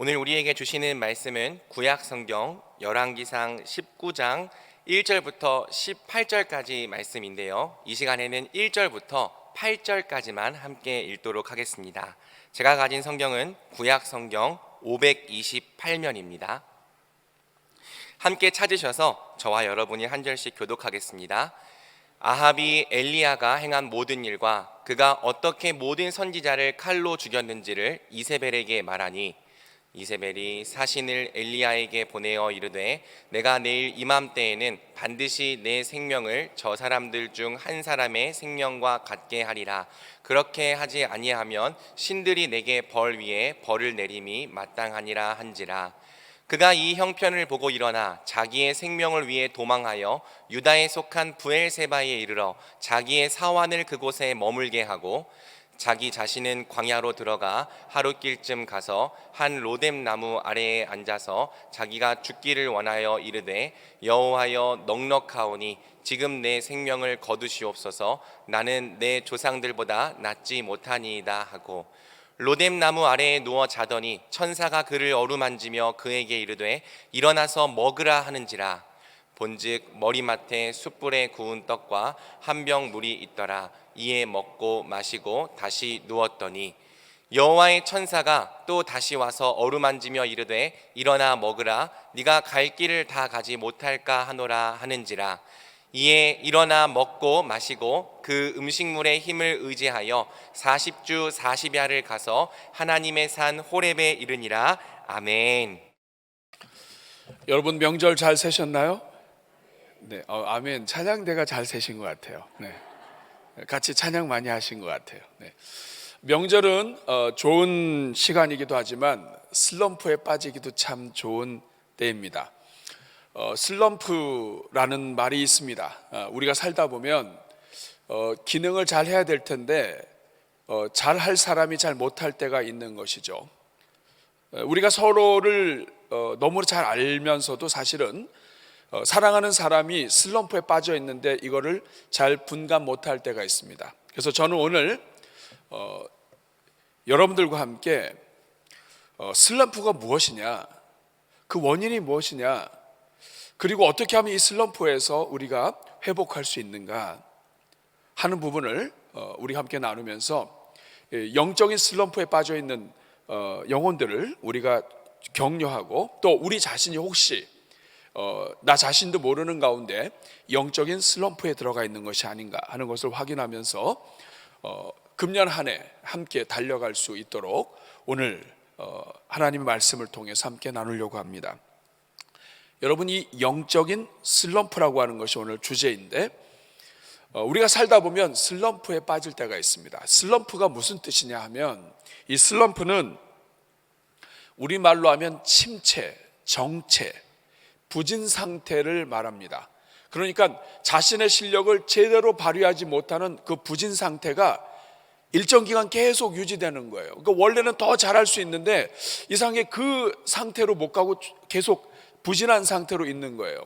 오늘 우리에게 주시는 말씀은 구약 성경 열왕기상 19장 1절부터 18절까지 말씀인데요. 이 시간에는 1절부터 8절까지만 함께 읽도록 하겠습니다. 제가 가진 성경은 구약 성경 528면입니다. 함께 찾으셔서 저와 여러분이 한 절씩 교독하겠습니다. 아합이 엘리야가 행한 모든 일과 그가 어떻게 모든 선지자를 칼로 죽였는지를 이세벨에게 말하니 이세벨이 사신을 엘리야에게 보내어 이르되 내가 내일 이맘때에는 반드시 내 생명을 저 사람들 중 한 사람의 생명과 같게 하리라. 그렇게 하지 아니하면 신들이 내게 벌 위에 벌을 내림이 마땅하니라 한지라. 그가 이 형편을 보고 일어나 자기의 생명을 위해 도망하여 유다에 속한 브엘세바에 이르러 자기의 사환을 그곳에 머물게 하고 자기 자신은 광야로 들어가 하룻길쯤 가서 한 로뎀 나무 아래에 앉아서 자기가 죽기를 원하여 이르되 여호와여 넉넉하오니 지금 내 생명을 거두시옵소서. 나는 내 조상들보다 낫지 못하니이다 하고 로뎀 나무 아래에 누워 자더니 천사가 그를 어루만지며 그에게 이르되 일어나서 먹으라 하는지라. 본즉 머리맡에 숯불에 구운 떡과 한 병 물이 있더라. 이에 먹고 마시고 다시 누웠더니 여호와의 천사가 또 다시 와서 어루만지며 이르되 일어나 먹으라. 네가 갈 길을 다 가지 못할까 하노라 하는지라. 이에 일어나 먹고 마시고 그 음식물의 힘을 의지하여 40주 40야를 가서 하나님의 산 호렙에 이르니라. 아멘. 여러분 명절 잘 세셨나요? 네, 아멘. 찬양대가 잘 세신 것 같아요. 네, 같이 찬양 많이 하신 것 같아요. 네. 명절은 좋은 시간이기도 하지만 슬럼프에 빠지기도 참 좋은 때입니다. 슬럼프라는 말이 있습니다. 우리가 살다 보면 기능을 잘 해야 될 텐데 잘 할 사람이 잘 못할 때가 있는 것이죠. 우리가 서로를 너무 잘 알면서도 사실은 사랑하는 사람이 슬럼프에 빠져 있는데 이거를 잘 분간 못할 때가 있습니다. 그래서 저는 오늘 여러분들과 함께 슬럼프가 무엇이냐, 그 원인이 무엇이냐, 그리고 어떻게 하면 이 슬럼프에서 우리가 회복할 수 있는가 하는 부분을 우리 함께 나누면서 영적인 슬럼프에 빠져 있는 영혼들을 우리가 격려하고 또 우리 자신이 혹시 나 자신도 모르는 가운데 영적인 슬럼프에 들어가 있는 것이 아닌가 하는 것을 확인하면서 금년 한 해 함께 달려갈 수 있도록 오늘 하나님의 말씀을 통해서 함께 나누려고 합니다. 여러분, 이 영적인 슬럼프라고 하는 것이 오늘 주제인데 우리가 살다 보면 슬럼프에 빠질 때가 있습니다. 슬럼프가 무슨 뜻이냐 하면 이 슬럼프는 우리말로 하면 침체, 정체, 부진 상태를 말합니다. 그러니까 자신의 실력을 제대로 발휘하지 못하는 그 부진 상태가 일정 기간 계속 유지되는 거예요. 그러니까 원래는 더 잘할 수 있는데 이상하게 그 상태로 못 가고 계속 부진한 상태로 있는 거예요.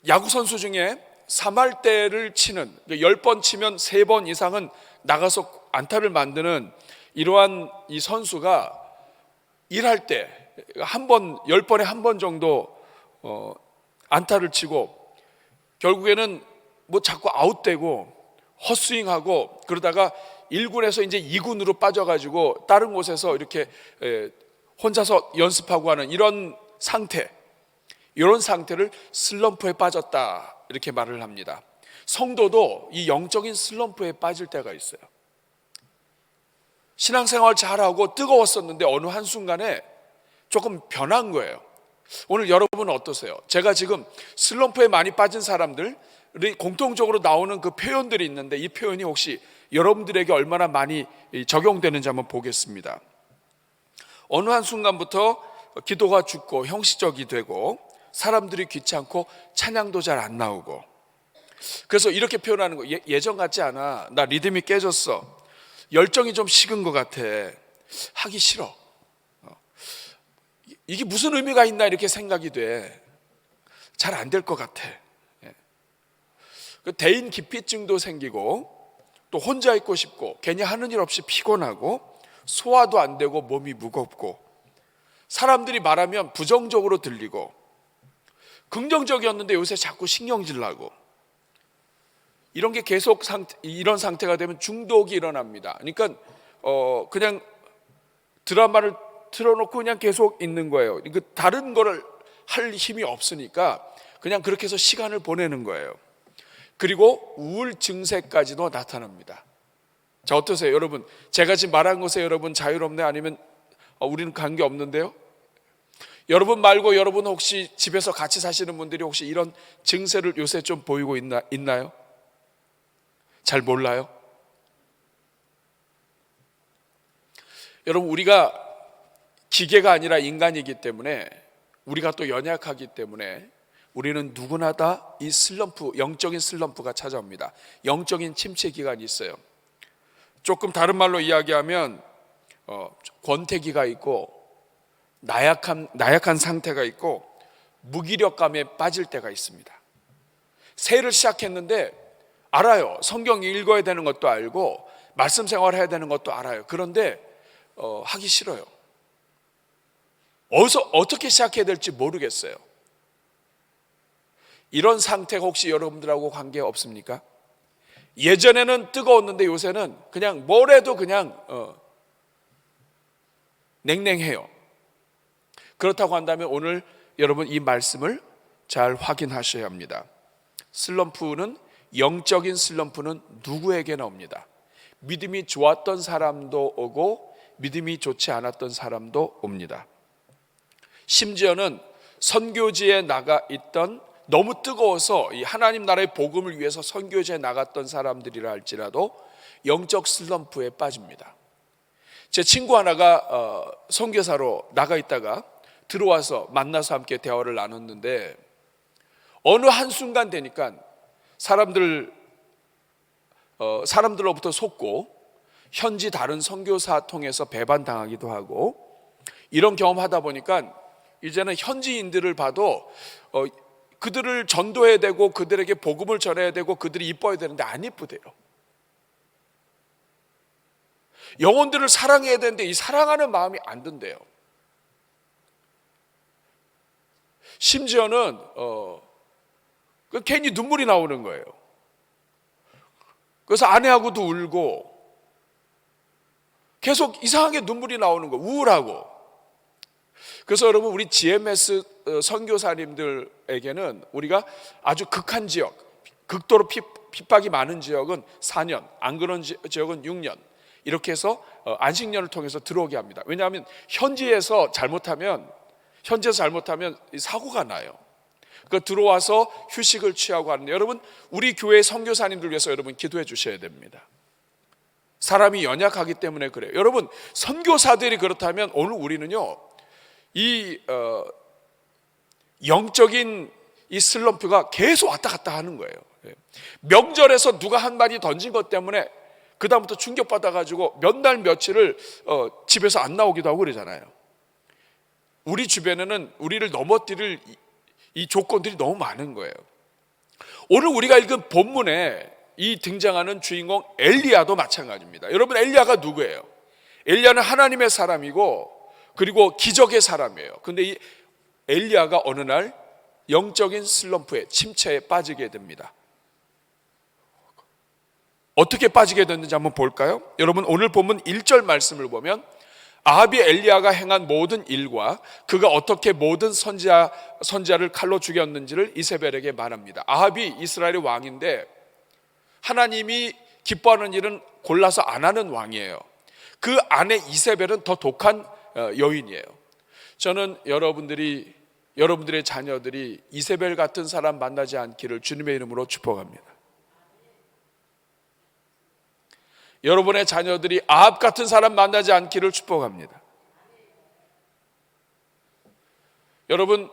야구 선수 중에 3할대를 치는 10번 치면 3번 이상은 나가서 안타를 만드는 이러한 이 선수가 1할 때 한 번, 10번에 한 번 정도 안타를 치고 결국에는 뭐 자꾸 아웃되고 헛스윙하고 그러다가 1군에서 이제 2군으로 빠져가지고 다른 곳에서 이렇게 혼자서 연습하고 하는 이런 상태, 이런 상태를 슬럼프에 빠졌다 이렇게 말을 합니다. 성도도 이 영적인 슬럼프에 빠질 때가 있어요. 신앙생활 잘하고 뜨거웠었는데 어느 한순간에 조금 변한 거예요. 오늘 여러분은 어떠세요? 제가 지금 슬럼프에 많이 빠진 사람들이 공통적으로 나오는 그 표현들이 있는데 이 표현이 혹시 여러분들에게 얼마나 많이 적용되는지 한번 보겠습니다. 어느 한순간부터 기도가 죽고 형식적이 되고 사람들이 귀찮고 찬양도 잘 안 나오고 그래서 이렇게 표현하는 거 예전 같지 않아. 나 리듬이 깨졌어. 열정이 좀 식은 것 같아. 하기 싫어. 이게 무슨 의미가 있나 이렇게 생각이 돼. 잘 안 될 것 같아. 대인 기피증도 생기고 또 혼자 있고 싶고 괜히 하는 일 없이 피곤하고 소화도 안 되고 몸이 무겁고 사람들이 말하면 부정적으로 들리고 긍정적이었는데 요새 자꾸 신경질 나고 이런 게 계속 이런 상태가 되면 중독이 일어납니다. 그러니까 그냥 드라마를 틀어놓고 그냥 계속 있는 거예요. 그러니까 다른 거를 할 힘이 없으니까 그냥 그렇게 해서 시간을 보내는 거예요. 그리고 우울 증세까지도 나타납니다. 자, 어떠세요 여러분? 제가 지금 말한 것에 여러분 자유롭나요? 아니면 우리는 관계 없는데요? 여러분 말고 여러분 혹시 집에서 같이 사시는 분들이 혹시 이런 증세를 요새 좀 보이고 있나요? 잘 몰라요? 여러분, 우리가 기계가 아니라 인간이기 때문에 우리가 또 연약하기 때문에 우리는 누구나 다 이 슬럼프, 영적인 슬럼프가 찾아옵니다. 영적인 침체 기간이 있어요. 조금 다른 말로 이야기하면 권태기가 있고 나약한 상태가 있고 무기력감에 빠질 때가 있습니다. 새해를 시작했는데 알아요. 성경 읽어야 되는 것도 알고 말씀 생활해야 되는 것도 알아요. 그런데 하기 싫어요. 어떻게 시작해야 될지 모르겠어요. 이런 상태가 혹시 여러분들하고 관계 없습니까? 예전에는 뜨거웠는데 요새는 그냥 뭘 해도 그냥 냉랭해요. 그렇다고 한다면 오늘 여러분 이 말씀을 잘 확인하셔야 합니다. 슬럼프는, 영적인 슬럼프는 누구에게나 옵니다. 믿음이 좋았던 사람도 오고 믿음이 좋지 않았던 사람도 옵니다. 심지어는 선교지에 나가 있던, 너무 뜨거워서 이 하나님 나라의 복음을 위해서 선교지에 나갔던 사람들이라 할지라도 영적 슬럼프에 빠집니다. 제 친구 하나가 선교사로 나가 있다가 들어와서 만나서 함께 대화를 나눴는데 어느 한순간 되니까 사람들로부터 속고 현지 다른 선교사 통해서 배반당하기도 하고 이런 경험하다 보니까 이제는 현지인들을 봐도 그들을 전도해야 되고 그들에게 복음을 전해야 되고 그들이 이뻐야 되는데 안 이쁘대요. 영혼들을 사랑해야 되는데 이 사랑하는 마음이 안 든대요. 심지어는 괜히 눈물이 나오는 거예요. 그래서 아내하고도 울고 계속 이상하게 눈물이 나오는 거예요. 우울하고. 그래서 여러분 우리 GMS 선교사님들에게는 우리가 아주 극한 지역, 극도로 핍박이 많은 지역은 4년, 안 그런 지역은 6년 이렇게 해서 안식년을 통해서 들어오게 합니다. 왜냐하면 현지에서 잘못하면 사고가 나요. 그 들어와서 휴식을 취하고 하는데 여러분 우리 교회 선교사님들 위해서 여러분 기도해 주셔야 됩니다. 사람이 연약하기 때문에 그래요. 여러분 선교사들이 그렇다면 오늘 우리는요 이 영적인 이 슬럼프가 계속 왔다 갔다 하는 거예요. 명절에서 누가 한 마디 던진 것 때문에 그 다음부터 충격받아 가지고 몇 날 며칠을 집에서 안 나오기도 하고 그러잖아요. 우리 주변에는 우리를 넘어뜨릴 이 조건들이 너무 많은 거예요. 오늘 우리가 읽은 본문에 이 등장하는 주인공 엘리야도 마찬가지입니다. 여러분 엘리야가 누구예요? 엘리야는 하나님의 사람이고 그리고 기적의 사람이에요. 근데 이 엘리야가 어느 날 영적인 슬럼프에 침체에 빠지게 됩니다. 어떻게 빠지게 됐는지 한번 볼까요? 여러분 오늘 본문 1절 말씀을 보면 아합이 엘리야가 행한 모든 일과 그가 어떻게 모든 선지자를 칼로 죽였는지를 이세벨에게 말합니다. 아합이 이스라엘의 왕인데 하나님이 기뻐하는 일은 골라서 안 하는 왕이에요. 그 아내 이세벨은 더 독한 여인이에요. 저는 여러분들의 자녀들이 이세벨 같은 사람 만나지 않기를 주님의 이름으로 축복합니다. 여러분의 자녀들이 아합 같은 사람 만나지 않기를 축복합니다. 여러분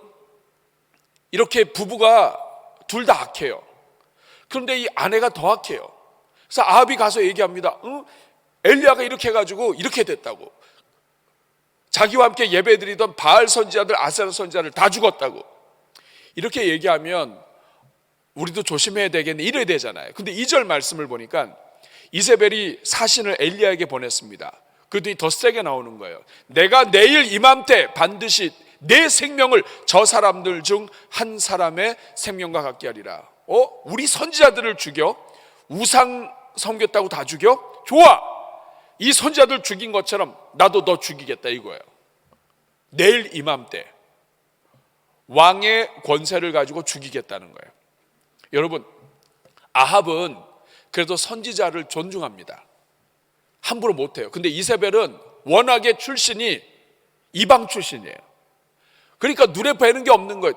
이렇게 부부가 둘 다 악해요. 그런데 이 아내가 더 악해요. 그래서 아합이 가서 얘기합니다. 엘리야가 이렇게 해가지고 이렇게 됐다고. 자기와 함께 예배드리던 바알 선지자들, 아세라 선지자를 다 죽었다고. 이렇게 얘기하면 우리도 조심해야 되겠네 이래야 되잖아요. 근데 2절 말씀을 보니까 이세벨이 사신을 엘리야에게 보냈습니다. 그 뒤 더 세게 나오는 거예요. 내가 내일 이맘때 반드시 내 생명을 저 사람들 중 한 사람의 생명과 같게 하리라. 우리 선지자들을 죽여? 우상 섬겼다고 다 죽여? 좋아! 이 선지자들 죽인 것처럼 나도 너 죽이겠다 이거예요. 내일 이맘때 왕의 권세를 가지고 죽이겠다는 거예요. 여러분, 아합은 그래도 선지자를 존중합니다. 함부로 못해요. 근데 이세벨은 워낙에 출신이 이방 출신이에요. 그러니까 눈에 뵈는 게 없는 거예요.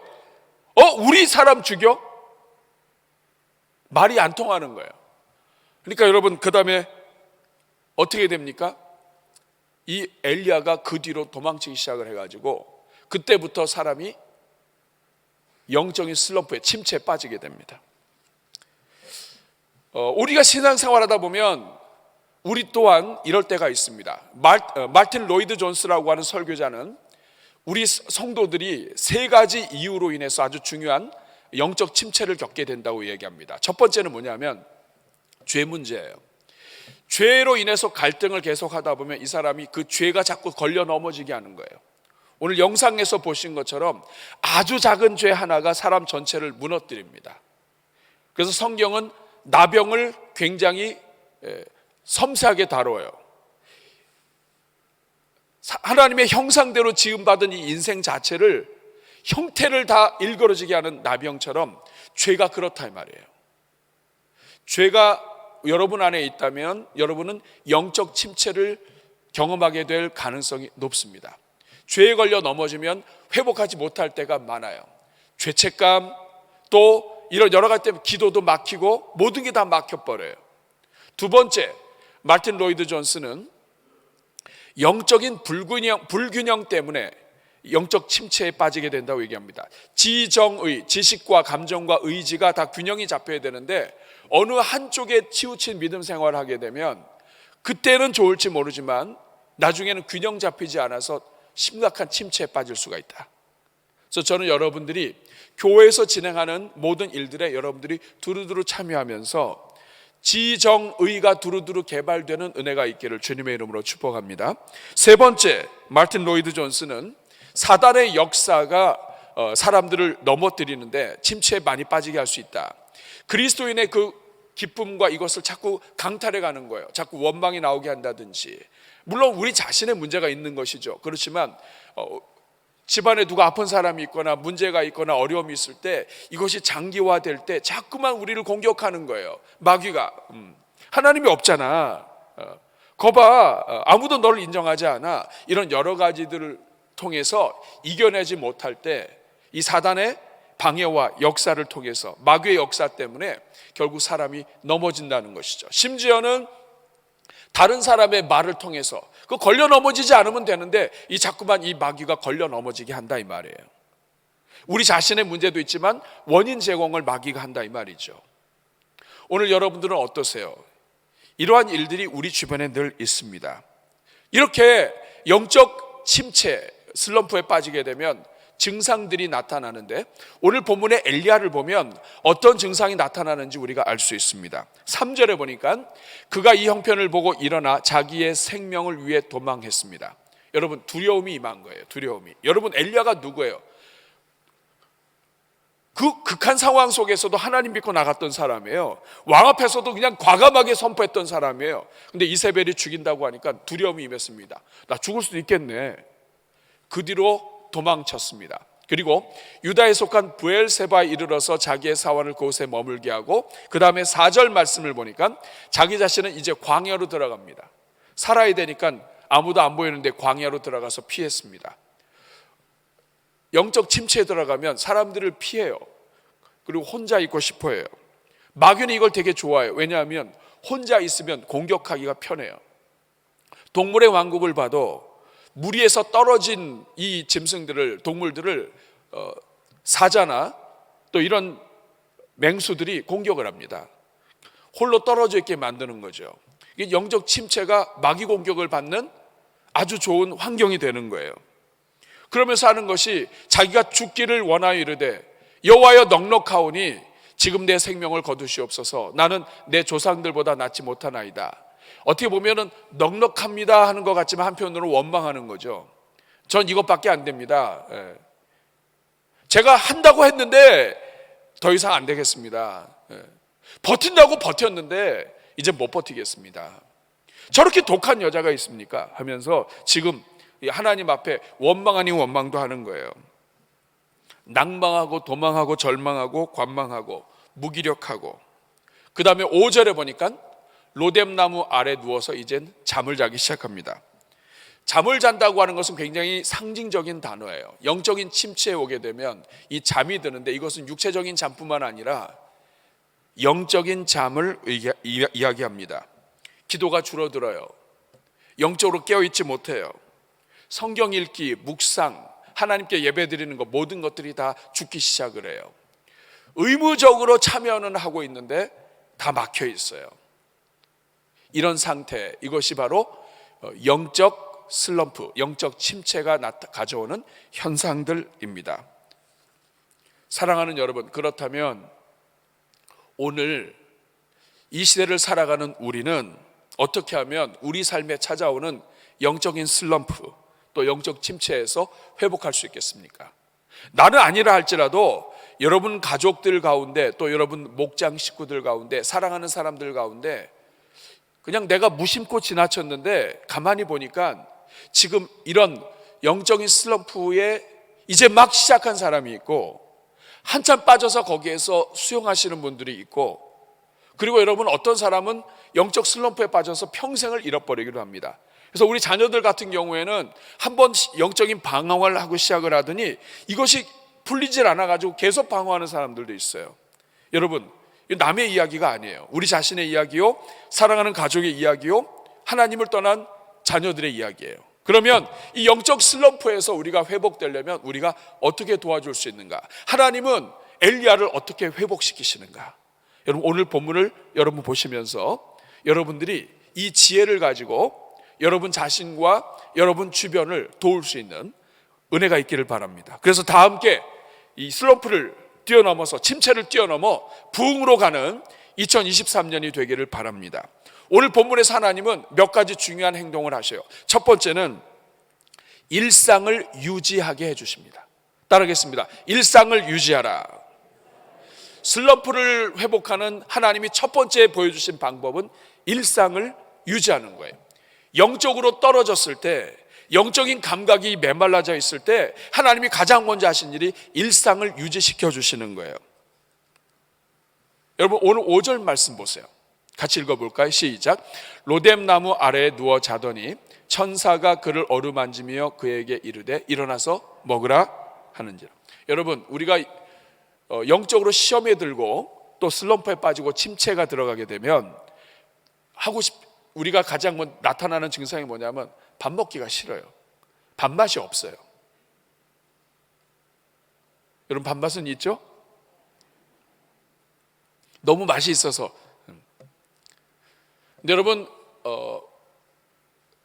우리 사람 죽여? 말이 안 통하는 거예요. 그러니까 여러분, 그 다음에 어떻게 됩니까? 이 엘리야가 그 뒤로 도망치기 시작을 해가지고 그때부터 사람이 영적인 슬럼프에 침체에 빠지게 됩니다. 우리가 신앙생활하다 보면 우리 또한 이럴 때가 있습니다. 마틴 로이드 존스라고 하는 설교자는 우리 성도들이 세 가지 이유로 인해서 아주 중요한 영적 침체를 겪게 된다고 얘기합니다. 첫 번째는 뭐냐면 죄 문제예요. 죄로 인해서 갈등을 계속하다 보면 이 사람이 그 죄가 자꾸 걸려 넘어지게 하는 거예요. 오늘 영상에서 보신 것처럼 아주 작은 죄 하나가 사람 전체를 무너뜨립니다. 그래서 성경은 나병을 굉장히 섬세하게 다뤄요. 하나님의 형상대로 지음받은 이 인생 자체를 형태를 다 일그러지게 하는 나병처럼 죄가 그렇다 이 말이에요. 죄가 여러분 안에 있다면 여러분은 영적 침체를 경험하게 될 가능성이 높습니다. 죄에 걸려 넘어지면 회복하지 못할 때가 많아요. 죄책감, 또 이런 여러 가지 때문에 기도도 막히고 모든 게 다 막혀버려요. 두 번째, 마틴 로이드 존스는 영적인 불균형 때문에 영적 침체에 빠지게 된다고 얘기합니다. 지정의, 지식과 감정과 의지가 다 균형이 잡혀야 되는데 어느 한쪽에 치우친 믿음 생활을 하게 되면 그때는 좋을지 모르지만 나중에는 균형 잡히지 않아서 심각한 침체에 빠질 수가 있다. 그래서 저는 여러분들이 교회에서 진행하는 모든 일들에 여러분들이 두루두루 참여하면서 지정의가 두루두루 개발되는 은혜가 있기를 주님의 이름으로 축복합니다. 세 번째, 마틴 로이드 존스는 사단의 역사가 사람들을 넘어뜨리는데 침체에 많이 빠지게 할 수 있다. 그리스도인의 그 기쁨과 이것을 자꾸 강탈해 가는 거예요. 자꾸 원망이 나오게 한다든지. 물론 우리 자신의 문제가 있는 것이죠. 그렇지만 집안에 누가 아픈 사람이 있거나 문제가 있거나 어려움이 있을 때 이것이 장기화될 때 자꾸만 우리를 공격하는 거예요. 마귀가 하나님이 없잖아. 거봐, 아무도 너를 인정하지 않아. 이런 여러 가지들을 통해서 이겨내지 못할 때 이 사단의 방해와 역사를 통해서 마귀의 역사 때문에 결국 사람이 넘어진다는 것이죠. 심지어는 다른 사람의 말을 통해서 그 걸려 넘어지지 않으면 되는데 이 자꾸만 이 마귀가 걸려 넘어지게 한다 이 말이에요. 우리 자신의 문제도 있지만 원인 제공을 마귀가 한다 이 말이죠. 오늘 여러분들은 어떠세요? 이러한 일들이 우리 주변에 늘 있습니다. 이렇게 영적 침체, 슬럼프에 빠지게 되면 증상들이 나타나는데 오늘 본문의 엘리야를 보면 어떤 증상이 나타나는지 우리가 알 수 있습니다. 3절에 보니까 그가 이 형편을 보고 일어나 자기의 생명을 위해 도망했습니다. 여러분, 두려움이 임한 거예요. 두려움이. 여러분, 엘리야가 누구예요? 그 극한 상황 속에서도 하나님 믿고 나갔던 사람이에요. 왕 앞에서도 그냥 과감하게 선포했던 사람이에요. 근데 이세벨이 죽인다고 하니까 두려움이 임했습니다. 나 죽을 수도 있겠네. 그 뒤로 도망쳤습니다. 그리고 유다에 속한 브엘세바에 이르러서 자기의 사원을 그곳에 머물게 하고 그 다음에 4절 말씀을 보니까 자기 자신은 이제 광야로 들어갑니다. 살아야 되니까 아무도 안 보이는데 광야로 들어가서 피했습니다. 영적 침체에 들어가면 사람들을 피해요. 그리고 혼자 있고 싶어 해요. 마귀는 이걸 되게 좋아해요. 왜냐하면 혼자 있으면 공격하기가 편해요. 동물의 왕국을 봐도 무리에서 떨어진 이 짐승들을, 동물들을 사자나 또 이런 맹수들이 공격을 합니다. 홀로 떨어져 있게 만드는 거죠. 이게 영적 침체가 마귀 공격을 받는 아주 좋은 환경이 되는 거예요. 그러면서 하는 것이 자기가 죽기를 원하여 이르되 여호와여 넉넉하오니 지금 내 생명을 거두시옵소서. 나는 내 조상들보다 낫지 못하나이다. 어떻게 보면은 넉넉합니다 하는 것 같지만 한편으로 원망하는 거죠. 전 이것밖에 안 됩니다. 예. 제가 한다고 했는데 더 이상 안 되겠습니다. 예. 버틴다고 버텼는데 이제 못 버티겠습니다. 저렇게 독한 여자가 있습니까? 하면서 지금 하나님 앞에 원망 아닌 원망도 하는 거예요. 낭망하고 도망하고 절망하고 관망하고 무기력하고, 그 다음에 5절에 보니까 로뎀나무 아래 누워서 이젠 잠을 자기 시작합니다. 잠을 잔다고 하는 것은 굉장히 상징적인 단어예요. 영적인 침체에 오게 되면 이 잠이 드는데 이것은 육체적인 잠뿐만 아니라 영적인 잠을 이야기합니다. 기도가 줄어들어요. 영적으로 깨어있지 못해요. 성경 읽기, 묵상, 하나님께 예배드리는 것, 모든 것들이 다 죽기 시작을 해요. 의무적으로 참여는 하고 있는데 다 막혀 있어요. 이런 상태, 이것이 바로 영적 슬럼프, 영적 침체가 가져오는 현상들입니다. 사랑하는 여러분, 그렇다면 오늘 이 시대를 살아가는 우리는 어떻게 하면 우리 삶에 찾아오는 영적인 슬럼프, 또 영적 침체에서 회복할 수 있겠습니까? 나는 아니라 할지라도 여러분 가족들 가운데, 또 여러분 목장 식구들 가운데, 사랑하는 사람들 가운데 그냥 내가 무심코 지나쳤는데 가만히 보니까 지금 이런 영적인 슬럼프에 이제 막 시작한 사람이 있고, 한참 빠져서 거기에서 수용하시는 분들이 있고, 그리고 여러분 어떤 사람은 영적 슬럼프에 빠져서 평생을 잃어버리기도 합니다. 그래서 우리 자녀들 같은 경우에는 한번 영적인 방황을 하고 시작을 하더니 이것이 풀리질 않아가지고 계속 방황하는 사람들도 있어요. 여러분, 남의 이야기가 아니에요. 우리 자신의 이야기요, 사랑하는 가족의 이야기요, 하나님을 떠난 자녀들의 이야기예요. 그러면 이 영적 슬럼프에서 우리가 회복되려면 우리가 어떻게 도와줄 수 있는가? 하나님은 엘리야를 어떻게 회복시키시는가? 여러분, 오늘 본문을 여러분 보시면서 여러분들이 이 지혜를 가지고 여러분 자신과 여러분 주변을 도울 수 있는 은혜가 있기를 바랍니다. 그래서 다 함께 이 슬럼프를 뛰어넘어서, 침체를 뛰어넘어 부흥으로 가는 2023년이 되기를 바랍니다. 오늘 본문에서 하나님은 몇 가지 중요한 행동을 하셔요. 첫 번째는 일상을 유지하게 해주십니다. 따라하겠습니다. 일상을 유지하라. 슬럼프를 회복하는 하나님이 첫 번째 보여주신 방법은 일상을 유지하는 거예요. 영적으로 떨어졌을 때, 영적인 감각이 메말라져 있을 때 하나님이 가장 먼저 하신 일이 일상을 유지시켜 주시는 거예요. 여러분, 오늘 5절 말씀 보세요. 같이 읽어볼까요? 시작. 로뎀나무 아래에 누워 자더니 천사가 그를 어루만지며 그에게 이르되 일어나서 먹으라 하는지라. 여러분, 우리가 영적으로 시험에 들고 또 슬럼프에 빠지고 침체가 들어가게 되면 우리가 가장 나타나는 증상이 뭐냐면 밥 먹기가 싫어요. 밥맛이 없어요. 여러분, 밥맛은 있죠? 너무 맛이 있어서. 근데 여러분,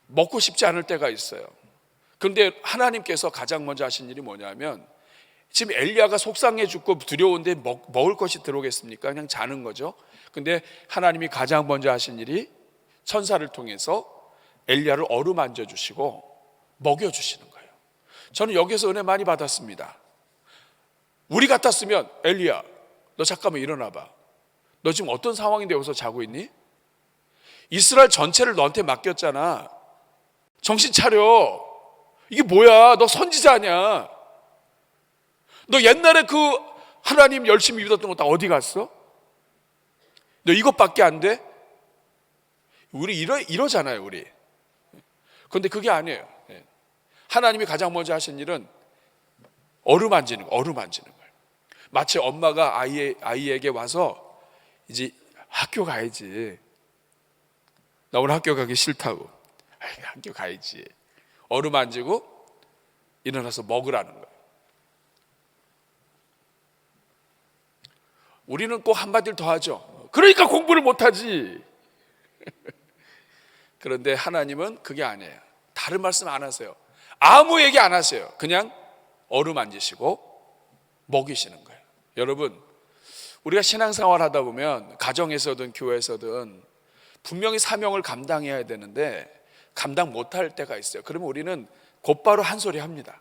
먹고 싶지 않을 때가 있어요. 그런데 하나님께서 가장 먼저 하신 일이 뭐냐면, 지금 엘리야가 속상해 죽고 두려운데 먹을 것이 들어오겠습니까? 그냥 자는 거죠. 근데 하나님이 가장 먼저 하신 일이 천사를 통해서 엘리야를 어루만져 주시고 먹여 주시는 거예요. 저는 여기서 은혜 많이 받았습니다. 우리 같았으면 엘리야, 너 잠깐만 일어나 봐. 너 지금 어떤 상황인데 여기서 자고 있니? 이스라엘 전체를 너한테 맡겼잖아. 정신 차려. 이게 뭐야? 너 선지자 아니야. 너 옛날에 그 하나님 열심히 믿었던 거 다 어디 갔어? 너 이것밖에 안 돼? 우리 이러잖아요, 우리. 그런데 그게 아니에요. 하나님이 가장 먼저 하신 일은 어루만지는 거예요. 마치 엄마가 아이에게 와서 이제 학교 가야지. 나 오늘 학교 가기 싫다고. 학교 가야지. 어루만지고 일어나서 먹으라는 거예요. 우리는 꼭 한마디를 더 하죠. 그러니까 공부를 못하지. 그런데 하나님은 그게 아니에요. 다른 말씀 안 하세요. 아무 얘기 안 하세요. 그냥 어루만지시고 먹이시는 거예요. 여러분, 우리가 신앙생활 하다 보면 가정에서든 교회에서든 분명히 사명을 감당해야 되는데 감당 못할 때가 있어요. 그러면 우리는 곧바로 한 소리 합니다.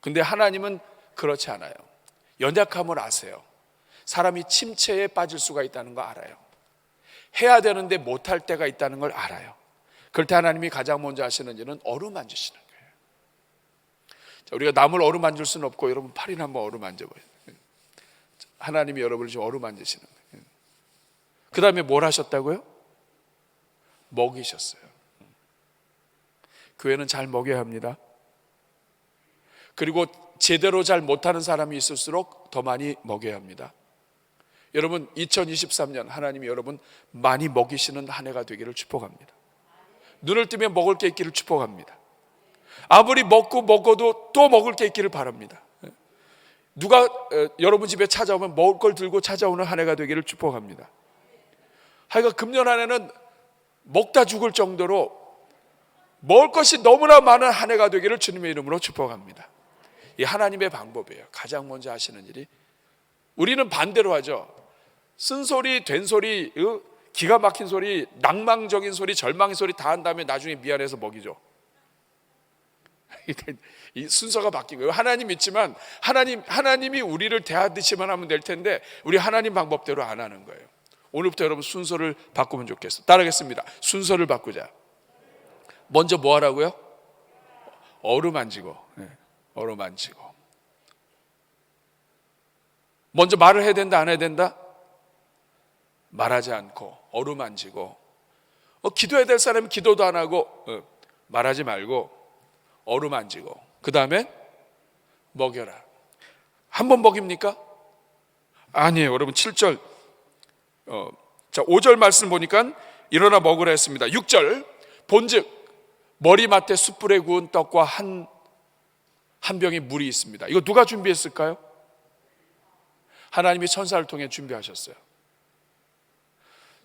근데 하나님은 그렇지 않아요. 연약함을 아세요. 사람이 침체에 빠질 수가 있다는 거 알아요. 해야 되는데 못할 때가 있다는 걸 알아요. 그럴 때 하나님이 가장 먼저 하시는 일은 어루만지시는 거예요. 자, 우리가 남을 어루만질 수는 없고 여러분 팔이나 한번 어루만져봐요. 하나님이 여러분을 지금 어루만지시는 거예요. 그 다음에 뭘 하셨다고요? 먹이셨어요. 교회는 잘 먹여야 합니다. 그리고 제대로 잘 못하는 사람이 있을수록 더 많이 먹여야 합니다. 여러분 2023년 하나님이 여러분 많이 먹이시는 한 해가 되기를 축복합니다. 눈을 뜨면 먹을 게 있기를 축복합니다. 아무리 먹어도 또 먹을 게 있기를 바랍니다. 누가 여러분 집에 찾아오면 먹을 걸 들고 찾아오는 한 해가 되기를 축복합니다. 하여간 금년 한 해는 먹다 죽을 정도로 먹을 것이 너무나 많은 한 해가 되기를 주님의 이름으로 축복합니다. 이 하나님의 방법이에요. 가장 먼저 하시는 일이. 우리는 반대로 하죠. 쓴소리, 된소리, 기가 막힌 소리, 낭망적인 소리, 절망의 소리 다 한 다음에 나중에 미안해서 먹이죠. 이 순서가 바뀐 거예요. 하나님 믿지만 하나님이 우리를 대하듯이만 하면 될 텐데 우리 하나님 방법대로 안 하는 거예요. 오늘부터 여러분 순서를 바꾸면 좋겠어요. 따라하겠습니다. 순서를 바꾸자. 먼저 뭐 하라고요? 어루만지고. 어루만지고. 먼저 말을 해야 된다 안 해야 된다? 말하지 않고 어루만지고. 기도해야 될 사람은 기도도 안 하고 말하지 말고 어루만지고. 그 다음에 먹여라. 한 번 먹입니까? 아니에요. 여러분 7절 자 5절 말씀 보니까 일어나 먹으라 했습니다. 6절 본즉 머리맡에 숯불에 구운 떡과 한 병의 물이 있습니다. 이거 누가 준비했을까요? 하나님이 천사를 통해 준비하셨어요.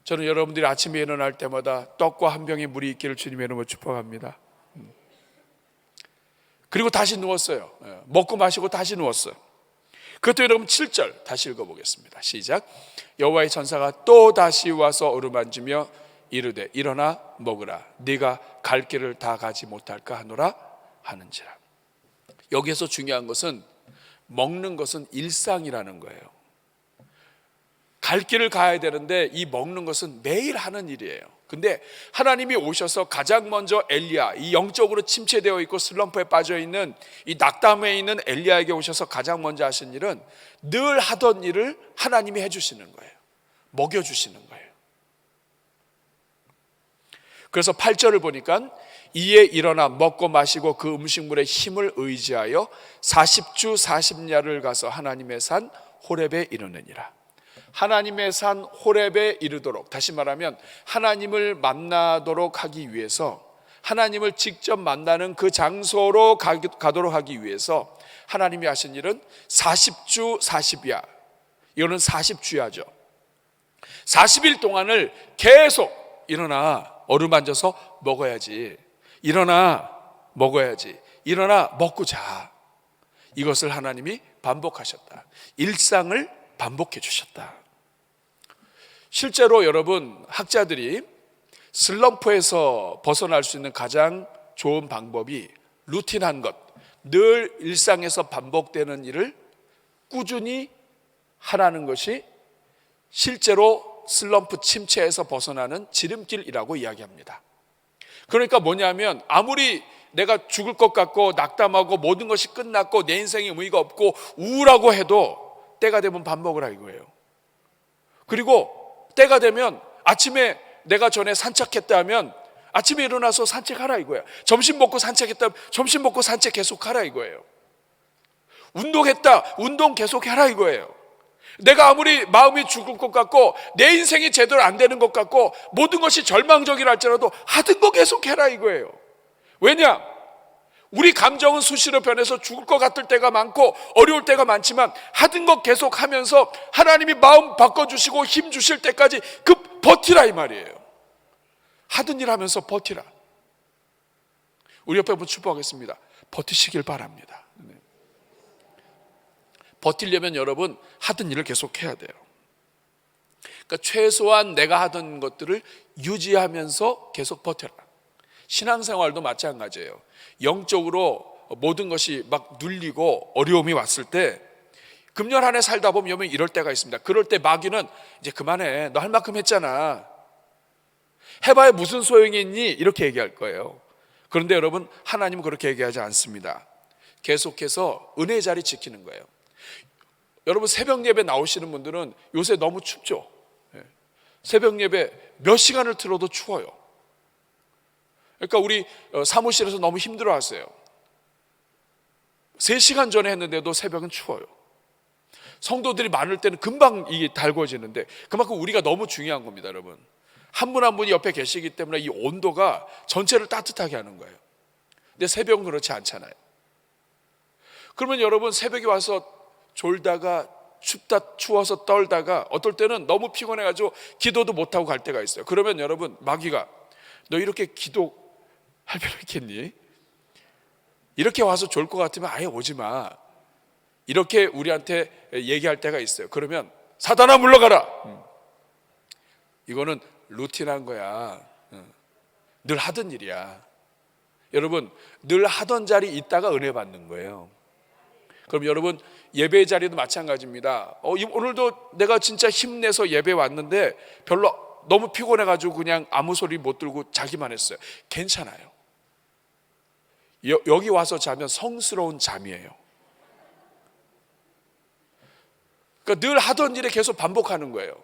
저는 여러분들이 아침에 일어날 때마다 떡과 한 병의 물이 있기를 주님의 이름으로 축복합니다. 그리고 다시 누웠어요. 먹고 마시고 다시 누웠어요. 그것도 여러분 7절 다시 읽어보겠습니다. 시작. 여호와의 천사가 또 다시 와서 어루만지며 이르되 일어나 먹으라. 네가 갈 길을 다 가지 못할까 하노라 하는지라. 여기에서 중요한 것은 먹는 것은 일상이라는 거예요. 갈 길을 가야 되는데 이 먹는 것은 매일 하는 일이에요. 근데 하나님이 오셔서 가장 먼저 엘리야, 이 영적으로 침체되어 있고 슬럼프에 빠져 있는 이 낙담에 있는 엘리야에게 오셔서 가장 먼저 하신 일은 늘 하던 일을 하나님이 해주시는 거예요. 먹여주시는 거예요. 그래서 8절을 보니까 이에 일어나 먹고 마시고 그 음식물의 힘을 의지하여 40주 40야를 가서 하나님의 산 호렙에 이르느니라. 하나님의 산 호렙에 이르도록, 다시 말하면 하나님을 만나도록 하기 위해서, 하나님을 직접 만나는 그 장소로 가도록 하기 위해서 하나님이 하신 일은 40주 40야, 이거는 40주야죠 40일 동안을 계속 일어나 어루만져서 먹어야지, 일어나 먹어야지, 일어나 먹고 자. 이것을 하나님이 반복하셨다. 일상을 반복해 주셨다. 실제로 여러분, 학자들이 슬럼프에서 벗어날 수 있는 가장 좋은 방법이 루틴한 것, 늘 일상에서 반복되는 일을 꾸준히 하라는 것이 실제로 슬럼프 침체에서 벗어나는 지름길이라고 이야기합니다. 그러니까 뭐냐면 아무리 내가 죽을 것 같고 낙담하고 모든 것이 끝났고 내 인생에 의미가 없고 우울하고 해도 때가 되면 밥 먹으라 이거예요. 그리고 때가 되면 아침에 내가 전에 산책했다 하면 아침에 일어나서 산책하라 이거야. 점심 먹고 산책했다 하면 점심 먹고 산책 계속하라 이거예요. 운동했다, 운동 계속해라 이거예요. 내가 아무리 마음이 죽을 것 같고 내 인생이 제대로 안 되는 것 같고 모든 것이 절망적이라 할지라도 하던 거 계속해라 이거예요. 왜냐? 우리 감정은 수시로 변해서 죽을 것 같을 때가 많고 어려울 때가 많지만 하던 것 계속하면서 하나님이 마음 바꿔주시고 힘 주실 때까지 그 버티라 이 말이에요. 하던 일 하면서 버티라. 우리 옆에 한번 축복하겠습니다. 버티시길 바랍니다. 버티려면 여러분 하던 일을 계속해야 돼요. 그러니까 최소한 내가 하던 것들을 유지하면서 계속 버텨라. 신앙생활도 마찬가지예요. 영적으로 모든 것이 막 눌리고 어려움이 왔을 때 금년 한 해 살다 보면 여러분 이럴 때가 있습니다. 그럴 때 마귀는 이제 그만해. 너 할 만큼 했잖아. 해봐야 무슨 소용이 있니? 이렇게 얘기할 거예요. 그런데 여러분 하나님은 그렇게 얘기하지 않습니다. 계속해서 은혜의 자리 지키는 거예요. 여러분 새벽 예배 나오시는 분들은 요새 너무 춥죠. 새벽 예배 몇 시간을 틀어도 추워요. 그러니까 우리 사무실에서 너무 힘들어하세요. 3시간 전에 했는데도 새벽은 추워요. 성도들이 많을 때는 금방 이게 달궈지는데 그만큼 우리가 너무 중요한 겁니다, 여러분. 한 분 한 분이 옆에 계시기 때문에 이 온도가 전체를 따뜻하게 하는 거예요. 근데 새벽은 그렇지 않잖아요. 그러면 여러분 새벽에 와서 졸다가 추워서 떨다가 어떨 때는 너무 피곤해가지고 기도도 못하고 갈 때가 있어요. 그러면 여러분 마귀가 너 이렇게 기도할 필요 있겠니? 이렇게 와서 졸 것 같으면 아예 오지 마. 이렇게 우리한테 얘기할 때가 있어요. 그러면 사단아 물러가라. 이거는 루틴한 거야. 늘 하던 일이야. 여러분 늘 하던 자리 있다가 은혜 받는 거예요. 그럼 여러분 예배 자리도 마찬가지입니다. 오늘도 내가 진짜 힘내서 예배 왔는데 별로 너무 피곤해가지고 그냥 아무 소리 못 들고 자기만 했어요. 괜찮아요. 여기 와서 자면 성스러운 잠이에요. 그러니까 늘 하던 일에 계속 반복하는 거예요.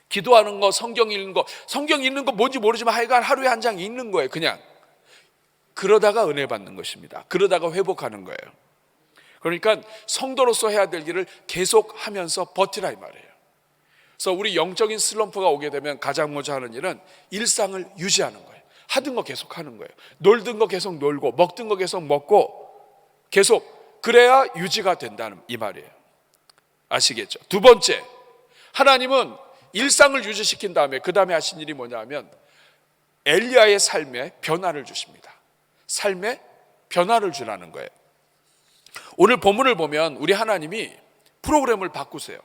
기도하는 거, 성경 읽는 거 뭔지 모르지만 하여간 하루에 한 장 읽는 거예요. 그냥 그러다가 은혜 받는 것입니다. 그러다가 회복하는 거예요. 그러니까 성도로서 해야 될 일을 계속 하면서 버티라 이 말이에요. 그래서 우리 영적인 슬럼프가 오게 되면 가장 먼저 하는 일은 일상을 유지하는 거예요. 하던 거 계속 하는 거예요. 놀던 거 계속 놀고 먹던 거 계속 먹고 계속 그래야 유지가 된다는 이 말이에요. 아시겠죠? 두 번째, 하나님은 일상을 유지시킨 다음에 그 다음에 하신 일이 뭐냐면 엘리야의 삶에 변화를 주십니다. 삶에 변화를 주라는 거예요. 오늘 본문을 보면 우리 하나님이 프로그램을 바꾸세요.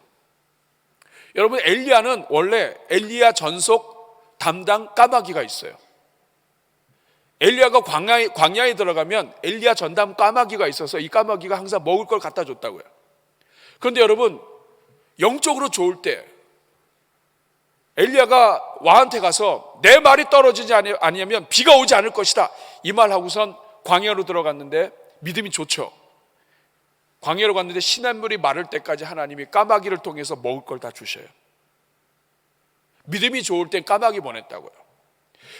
여러분 엘리야는 원래 엘리야 전속 담당 까마귀가 있어요. 엘리야가 광야에 들어가면 엘리야 전담 까마귀가 있어서 이 까마귀가 항상 먹을 걸 갖다 줬다고요. 그런데 여러분 영적으로 좋을 때 엘리야가 왕한테 가서 내 말이 떨어지지 아니하면 비가 오지 않을 것이다 이 말 하고선 광야로 들어갔는데 믿음이 좋죠. 광야로 갔는데 시냇물이 마를 때까지 하나님이 까마귀를 통해서 먹을 걸 다 주셔요. 믿음이 좋을 땐 까마귀 보냈다고요.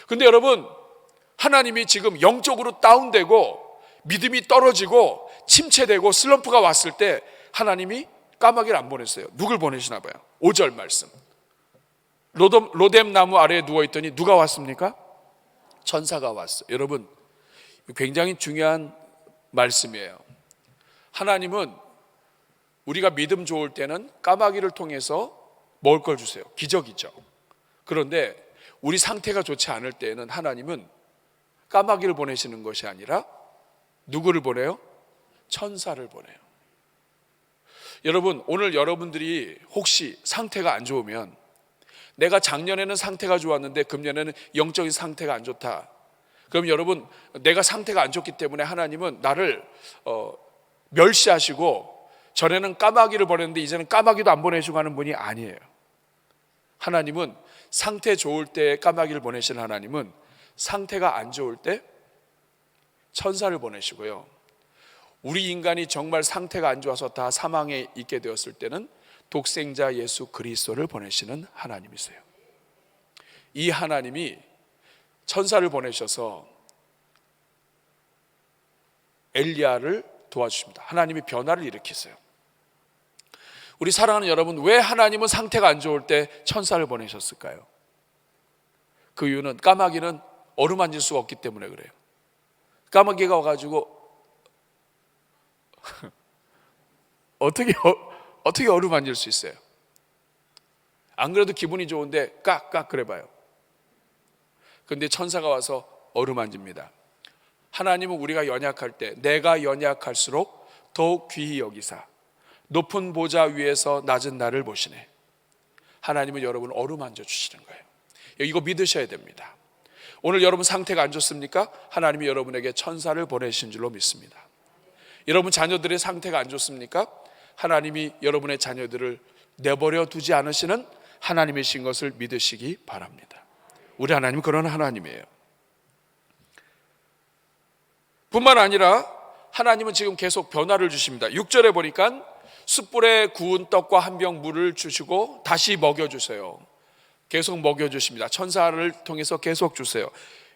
근데 여러분 하나님이 지금 영적으로 다운되고 믿음이 떨어지고 침체되고 슬럼프가 왔을 때 하나님이 까마귀를 안 보냈어요. 누굴 보내시나 봐요. 5절 말씀. 로뎀 나무 아래에 누워있더니 누가 왔습니까? 천사가 왔어요. 여러분 굉장히 중요한 말씀이에요. 하나님은 우리가 믿음 좋을 때는 까마귀를 통해서 먹을 걸 주세요. 기적이죠. 그런데 우리 상태가 좋지 않을 때에는 하나님은 까마귀를 보내시는 것이 아니라 누구를 보내요? 천사를 보내요. 여러분 오늘 여러분들이 혹시 상태가 안 좋으면 내가 작년에는 상태가 좋았는데 금년에는 영적인 상태가 안 좋다. 그럼 여러분 내가 상태가 안 좋기 때문에 하나님은 나를 멸시하시고 전에는 까마귀를 보냈는데 이제는 까마귀도 안 보내시고 하는 분이 아니에요. 하나님은 상태 좋을 때 까마귀를 보내시는 하나님은 상태가 안 좋을 때 천사를 보내시고요. 우리 인간이 정말 상태가 안 좋아서 다 사망에 있게 되었을 때는 독생자 예수 그리스도를 보내시는 하나님이세요. 이 하나님이 천사를 보내셔서 엘리야를 도와주십니다. 하나님이 변화를 일으키세요. 우리 사랑하는 여러분, 왜 하나님은 상태가 안 좋을 때 천사를 보내셨을까요? 그 이유는 까마귀는 어루만질 수가 없기 때문에 그래요. 까마귀가 와가지고 어떻게 어루만질 수 있어요? 안 그래도 기분이 좋은데 깍깍 그래봐요. 그런데 천사가 와서 어루만집니다. 하나님은 우리가 연약할 때 내가 연약할수록 더욱 귀히 여기사 높은 보좌 위에서 낮은 나를 보시네. 하나님은 여러분을 어루만져 주시는 거예요. 이거 믿으셔야 됩니다. 오늘 여러분 상태가 안 좋습니까? 하나님이 여러분에게 천사를 보내신 줄로 믿습니다. 여러분 자녀들의 상태가 안 좋습니까? 하나님이 여러분의 자녀들을 내버려 두지 않으시는 하나님이신 것을 믿으시기 바랍니다. 우리 하나님은 그런 하나님이에요. 뿐만 아니라 하나님은 지금 계속 변화를 주십니다. 6절에 보니까 숯불에 구운 떡과 한 병 물을 주시고 다시 먹여주세요. 계속 먹여주십니다. 천사를 통해서 계속 주세요.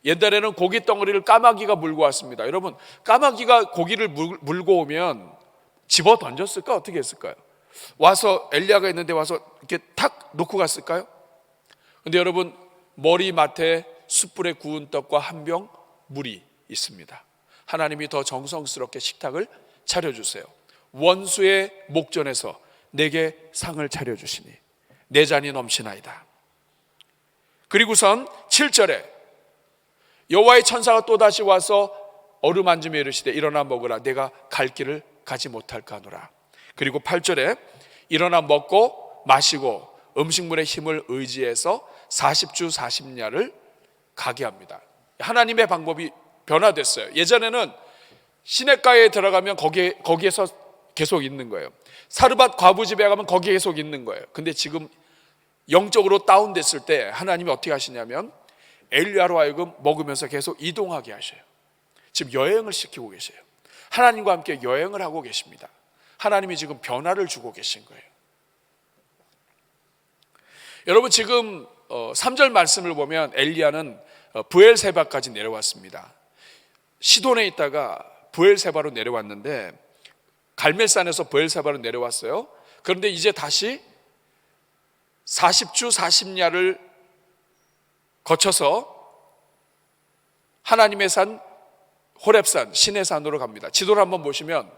옛날에는 고기 덩어리를 까마귀가 물고 왔습니다. 여러분, 까마귀가 고기를 물고 오면 집어 던졌을까? 어떻게 했을까요? 와서 엘리야가 있는데 와서 이렇게 탁 놓고 갔을까요? 근데 여러분, 머리맡에 숯불에 구운 떡과 한 병 물이 있습니다. 하나님이 더 정성스럽게 식탁을 차려주세요. 원수의 목전에서 내게 상을 차려주시니 내 잔이 넘치나이다. 그리고선 7절에 여호와의 천사가 또다시 와서 어루만지며 이르시되 일어나 먹으라. 내가 갈 길을 가지 못할까 하노라. 그리고 8절에 일어나 먹고 마시고 음식물의 힘을 의지해서 40주 40야를 가게 합니다. 하나님의 방법이 변화됐어요. 예전에는 시냇가에 들어가면 거기에서 계속 있는 거예요. 사르밧 과부 집에 가면 거기에 계속 있는 거예요. 근데 지금 영적으로 다운됐을 때 하나님이 어떻게 하시냐면 엘리야로 하여금 먹으면서 계속 이동하게 하셔요. 지금 여행을 시키고 계세요. 하나님과 함께 여행을 하고 계십니다. 하나님이 지금 변화를 주고 계신 거예요. 여러분, 지금 3절 말씀을 보면 엘리야는 브엘세바까지 내려왔습니다. 시돈에 있다가 브엘세바로 내려왔는데 갈멜산에서 브엘세바로 내려왔어요. 그런데 이제 다시 40주 40야를 거쳐서 하나님의 산 호렙산 신의 산으로 갑니다. 지도를 한번 보시면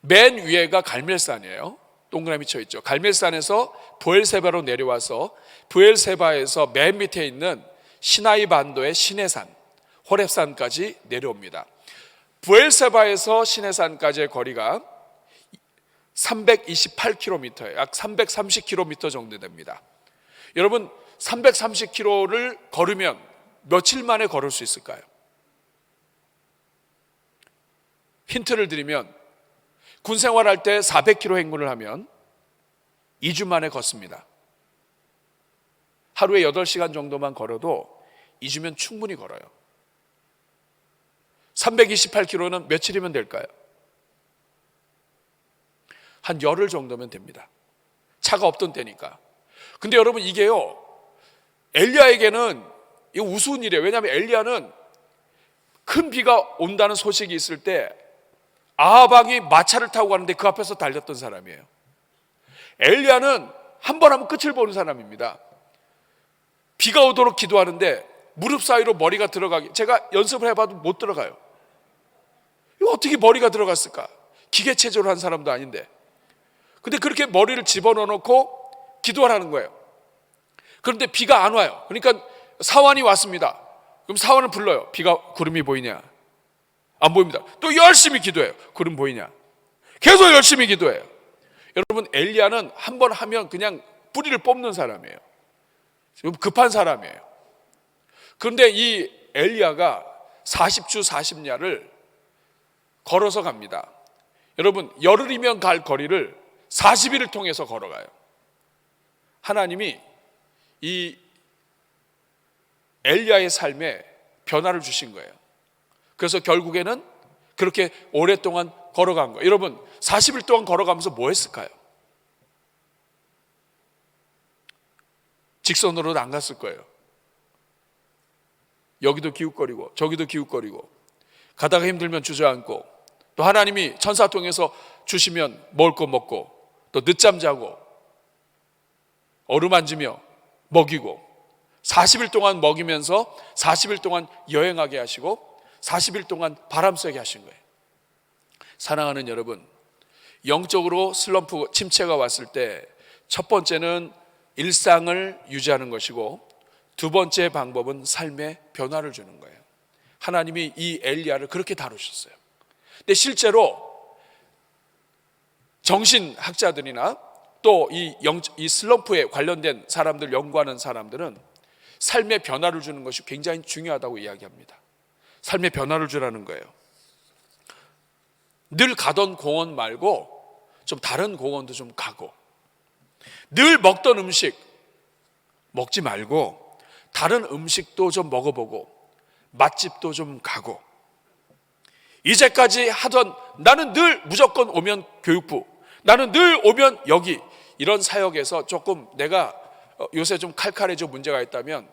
맨 위에가 갈멜산이에요. 동그라미 쳐 있죠. 갈멜산에서 브엘세바로 내려와서 브엘세바에서 맨 밑에 있는 시나이 반도의 신의 산 호렙산까지 내려옵니다. 브엘세바에서 신의 산까지의 거리가 328km예요. 약 330km 정도 됩니다. 여러분, 330km를 걸으면 며칠 만에 걸을 수 있을까요? 힌트를 드리면 군 생활할 때 400km 행군을 하면 2주 만에 걷습니다. 하루에 8시간 정도만 걸어도 2주면 충분히 걸어요. 328km는 며칠이면 될까요? 한 열흘 정도면 됩니다. 차가 없던 때니까. 근데 여러분, 이게요, 엘리야에게는 이거 우스운 일이에요. 왜냐하면 엘리야는 큰 비가 온다는 소식이 있을 때 아합 왕이 마차를 타고 가는데 그 앞에서 달렸던 사람이에요. 엘리야는 한 번 하면 끝을 보는 사람입니다. 비가 오도록 기도하는데 무릎 사이로 머리가 들어가기, 제가 연습을 해봐도 못 들어가요. 이거 어떻게 머리가 들어갔을까? 기계체조를 한 사람도 아닌데. 근데 그렇게 머리를 집어넣어놓고 기도를 하는 거예요. 그런데 비가 안 와요. 그러니까 사환이 왔습니다. 그럼 사환을 불러요. 구름이 보이냐? 안 보입니다. 또 열심히 기도해요. 구름 보이냐? 계속 열심히 기도해요. 여러분, 엘리야는 한 번 하면 그냥 뿌리를 뽑는 사람이에요. 급한 사람이에요. 그런데 이 엘리야가 40주 40야를 걸어서 갑니다. 여러분, 열흘이면 갈 거리를 40일을 통해서 걸어가요. 하나님이 이 엘리야의 삶에 변화를 주신 거예요. 그래서 결국에는 그렇게 오랫동안 걸어간 거예요. 여러분, 40일 동안 걸어가면서 뭐 했을까요? 직선으로는 안 갔을 거예요. 여기도 기웃거리고 저기도 기웃거리고, 가다가 힘들면 주저앉고, 또 하나님이 천사 통해서 주시면 먹을 거 먹고, 또 늦잠 자고, 어루만지며 먹이고, 40일 동안 먹이면서 40일 동안 여행하게 하시고 40일 동안 바람 쐬게 하신 거예요. 사랑하는 여러분, 영적으로 슬럼프, 침체가 왔을 때 첫 번째는 일상을 유지하는 것이고, 두 번째 방법은 삶의 변화를 주는 거예요. 하나님이 이 엘리야를 그렇게 다루셨어요. 근데 실제로 정신학자들이나 또 이 슬럼프에 관련된 사람들 연구하는 사람들은 삶의 변화를 주는 것이 굉장히 중요하다고 이야기합니다. 삶의 변화를 주라는 거예요. 늘 가던 공원 말고 좀 다른 공원도 좀 가고, 늘 먹던 음식 먹지 말고 다른 음식도 좀 먹어보고 맛집도 좀 가고, 이제까지 하던 나는 늘 무조건 오면 교육부, 나는 늘 오면 여기, 이런 사역에서 조금 내가 요새 좀 칼칼해져 문제가 있다면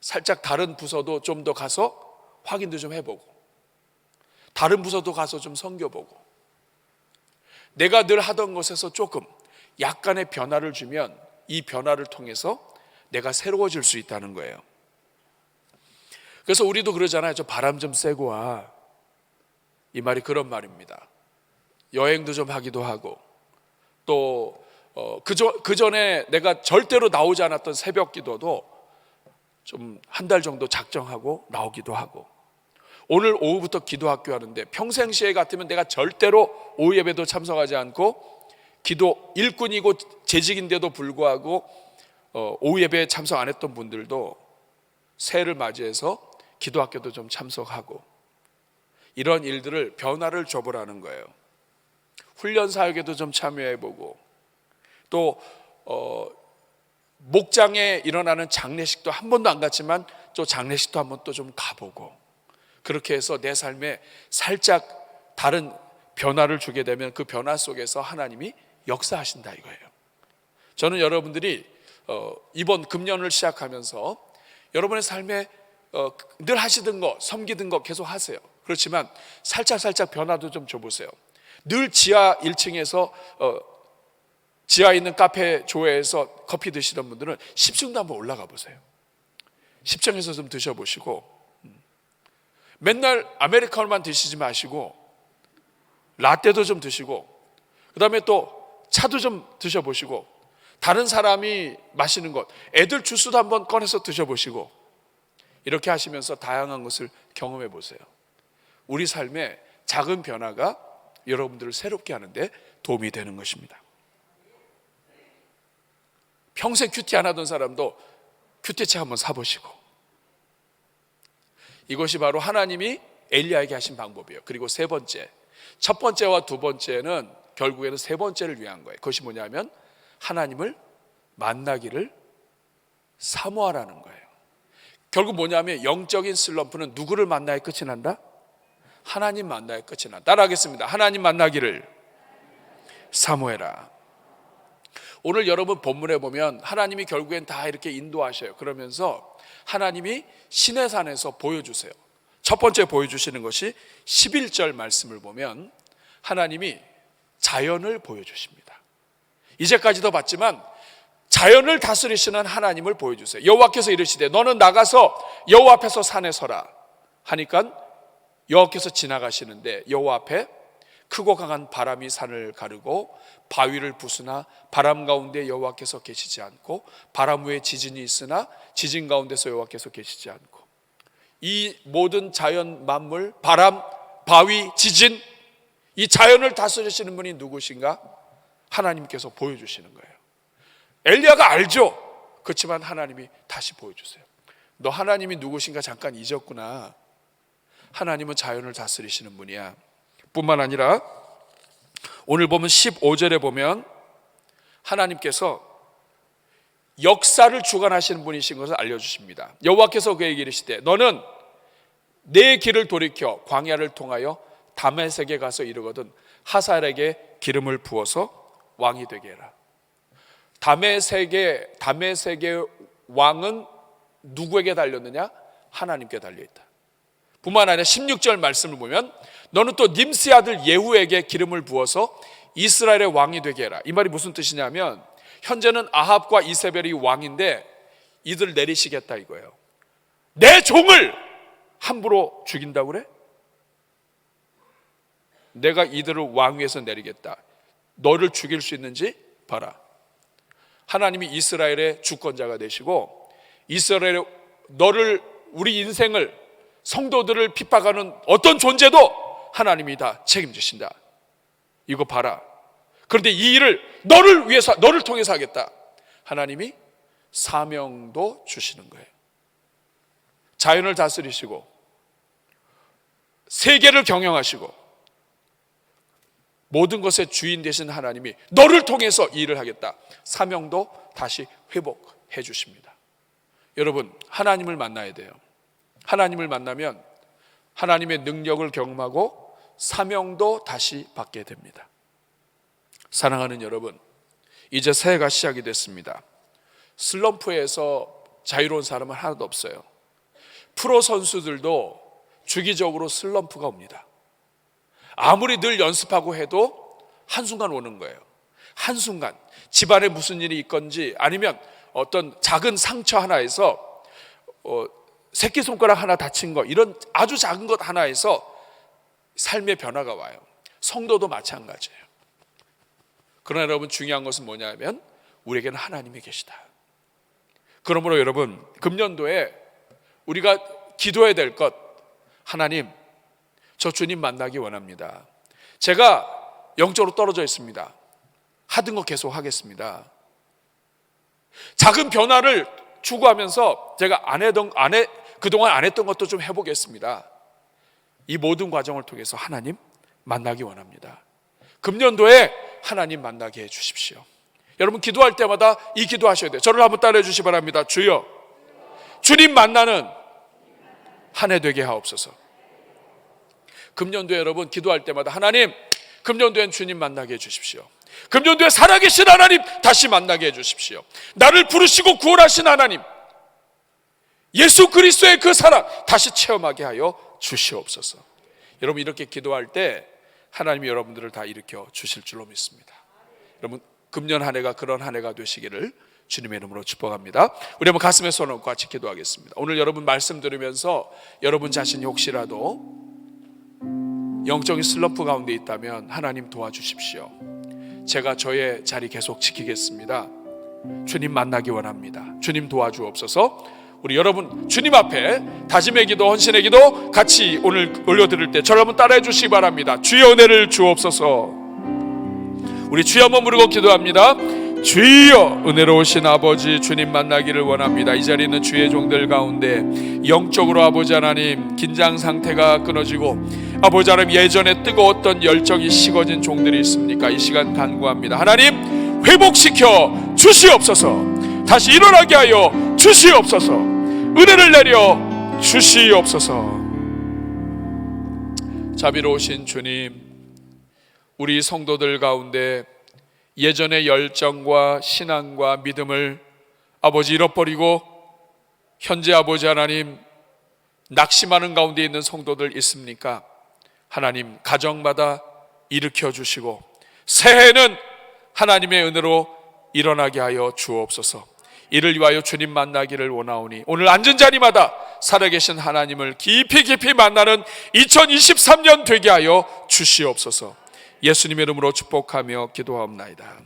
살짝 다른 부서도 좀 더 가서 확인도 좀 해보고, 다른 부서도 가서 좀 섬겨보고, 내가 늘 하던 것에서 조금 약간의 변화를 주면 이 변화를 통해서 내가 새로워질 수 있다는 거예요. 그래서 우리도 그러잖아요. 저 바람 좀 쐬고 와. 이 말이 그런 말입니다. 여행도 좀 하기도 하고, 또 그 전에 내가 절대로 나오지 않았던 새벽 기도도 좀 한 달 정도 작정하고 나오기도 하고, 오늘 오후부터 기도학교 하는데 평상시에 같으면 내가 절대로 오후 예배도 참석하지 않고 기도 일꾼이고 재직인데도 불구하고 오후 예배에 참석 안 했던 분들도 새해를 맞이해서 기도학교도 좀 참석하고, 이런 일들을 변화를 줘보라는 거예요. 훈련 사역에도 좀 참여해보고, 또 목장에 일어나는 장례식도 한 번도 안 갔지만 또 장례식도 한번 또 좀 가보고, 그렇게 해서 내 삶에 살짝 다른 변화를 주게 되면 그 변화 속에서 하나님이 역사하신다 이거예요. 저는 여러분들이 이번 금년을 시작하면서 여러분의 삶에 늘 하시던 거, 섬기던 거 계속 하세요. 그렇지만 살짝 변화도 좀 줘보세요. 늘 지하 1층에서 지하에 있는 카페 조회에서 커피 드시던 분들은 10층도 한번 올라가 보세요. 10층에서 좀 드셔보시고, 맨날 아메리카노만 드시지 마시고 라떼도 좀 드시고, 그 다음에 또 차도 좀 드셔보시고, 다른 사람이 마시는 것, 애들 주스도 한번 꺼내서 드셔보시고, 이렇게 하시면서 다양한 것을 경험해 보세요. 우리 삶에 작은 변화가 여러분들을 새롭게 하는데 도움이 되는 것입니다. 평생 큐티 안 하던 사람도 큐티책 한번 사보시고, 이것이 바로 하나님이 엘리야에게 하신 방법이에요. 그리고 세 번째, 첫 번째와 두 번째는 결국에는 세 번째를 위한 거예요. 그것이 뭐냐면 하나님을 만나기를 사모하라는 거예요. 결국 뭐냐면 영적인 슬럼프는 누구를 만나야 끝이 난다? 하나님 만나야 끝이 난다. 따라하겠습니다. 하나님 만나기를 사모해라. 오늘 여러분 본문에 보면 하나님이 결국엔 다 이렇게 인도하셔요. 그러면서 하나님이 시내산에서 보여주세요. 첫 번째 보여주시는 것이 11절 말씀을 보면 하나님이 자연을 보여주십니다. 이제까지도 봤지만 자연을 다스리시는 하나님을 보여주세요. 여호와께서 이르시되 너는 나가서 여호와 앞에서 산에 서라 하니까 여호와께서 지나가시는데 여호와 앞에 크고 강한 바람이 산을 가르고 바위를 부수나 바람 가운데 여호와께서 계시지 않고 바람 후에 지진이 있으나 지진 가운데서 여호와께서 계시지 않고, 이 모든 자연 만물, 바람, 바위, 지진, 이 자연을 다스리시는 분이 누구신가? 하나님께서 보여주시는 거예요. 엘리야가 알죠. 그렇지만 하나님이 다시 보여주세요. 너 하나님이 누구신가 잠깐 잊었구나. 하나님은 자연을 다스리시는 분이야. 뿐만 아니라 오늘 보면 15절에 보면 하나님께서 역사를 주관하시는 분이신 것을 알려주십니다. 여호와께서 그에게 이르시되 너는 내 길을 돌이켜 광야를 통하여 다메섹에 가서 이르거든 하사엘에게 기름을 부어서 왕이 되게 해라. 다메섹의 왕은 누구에게 달렸느냐? 하나님께 달려있다. 뿐만 아니라 16절 말씀을 보면 너는 또 님스의 아들 예후에게 기름을 부어서 이스라엘의 왕이 되게 해라. 이 말이 무슨 뜻이냐면 현재는 아합과 이세벨이 왕인데 이들을 내리시겠다 이거예요. 내 종을 함부로 죽인다고 그래? 내가 이들을 왕위에서 내리겠다. 너를 죽일 수 있는지 봐라. 하나님이 이스라엘의 주권자가 되시고 이스라엘의 너를, 우리 인생을, 성도들을 핍박하는 어떤 존재도 하나님이 다 책임지신다. 이거 봐라. 그런데 이 일을 너를 위해서, 너를 통해서 하겠다. 하나님이 사명도 주시는 거예요. 자연을 다스리시고 세계를 경영하시고 모든 것의 주인 되신 하나님이 너를 통해서 이 일을 하겠다. 사명도 다시 회복해 주십니다. 여러분, 하나님을 만나야 돼요. 하나님을 만나면 하나님의 능력을 경험하고 사명도 다시 받게 됩니다. 사랑하는 여러분, 이제 새해가 시작이 됐습니다. 슬럼프에서 자유로운 사람은 하나도 없어요. 프로 선수들도 주기적으로 슬럼프가 옵니다. 아무리 늘 연습하고 해도 한순간 오는 거예요. 한순간 집안에 무슨 일이 있건지 아니면 어떤 작은 상처 하나에서 새끼손가락 하나 다친 거, 이런 아주 작은 것 하나에서 삶의 변화가 와요. 성도도 마찬가지예요. 그러나 여러분, 중요한 것은 뭐냐면 우리에게는 하나님이 계시다. 그러므로 여러분, 금년도에 우리가 기도해야 될 것, 하나님, 저 주님 만나기 원합니다. 제가 영적으로 떨어져 있습니다. 하던 거 계속 하겠습니다. 작은 변화를 추구하면서 제가 그동안 안 했던 것도 좀 해보겠습니다. 이 모든 과정을 통해서 하나님 만나기 원합니다. 금년도에 하나님 만나게 해주십시오. 여러분, 기도할 때마다 이 기도하셔야 돼요. 저를 한번 따라해 주시기 바랍니다. 주여, 주님 만나는 한 해 되게 하옵소서. 금년도에 여러분, 기도할 때마다 하나님, 금년도엔 주님 만나게 해주십시오. 금년도에 살아계신 하나님 다시 만나게 해주십시오. 나를 부르시고 구원하신 하나님, 예수 그리스도의 그 사랑 다시 체험하게 하여 주시옵소서. 여러분, 이렇게 기도할 때 하나님이 여러분들을 다 일으켜 주실 줄로 믿습니다. 여러분, 금년 한 해가 그런 한 해가 되시기를 주님의 이름으로 축복합니다. 우리 한번 가슴에 손을 얹고 같이 기도하겠습니다. 오늘 여러분 말씀 들으면서 여러분 자신이 혹시라도 영적인 슬럼프 가운데 있다면 하나님 도와주십시오. 제가 저의 자리 계속 지키겠습니다. 주님 만나기 원합니다. 주님 도와주옵소서. 우리 여러분 주님 앞에 다짐의 기도, 헌신의 기도 같이 오늘 올려드릴 때 저를 한번 따라해 주시기 바랍니다. 주여 은혜를 주옵소서. 우리 주여 한번 부르고 기도합니다. 주여, 은혜로우신 아버지, 주님 만나기를 원합니다. 이 자리에 있는 주의 종들 가운데 영적으로 아버지 하나님 긴장 상태가 끊어지고 아버지 하나님 예전에 뜨거웠던 열정이 식어진 종들이 있습니까? 이 시간 간구합니다. 하나님 회복시켜 주시옵소서. 다시 일어나게 하여 주시옵소서. 은혜를 내려 주시옵소서. 자비로우신 주님, 우리 성도들 가운데 예전의 열정과 신앙과 믿음을 아버지 잃어버리고 현재 아버지 하나님 낙심하는 가운데 있는 성도들 있습니까? 하나님 가정마다 일으켜 주시고 새해는 하나님의 은혜로 일어나게 하여 주옵소서. 이를 위하여 주님 만나기를 원하오니 오늘 앉은 자리마다 살아계신 하나님을 깊이 만나는 2023년 되게 하여 주시옵소서. 예수님의 이름으로 축복하며 기도하옵나이다.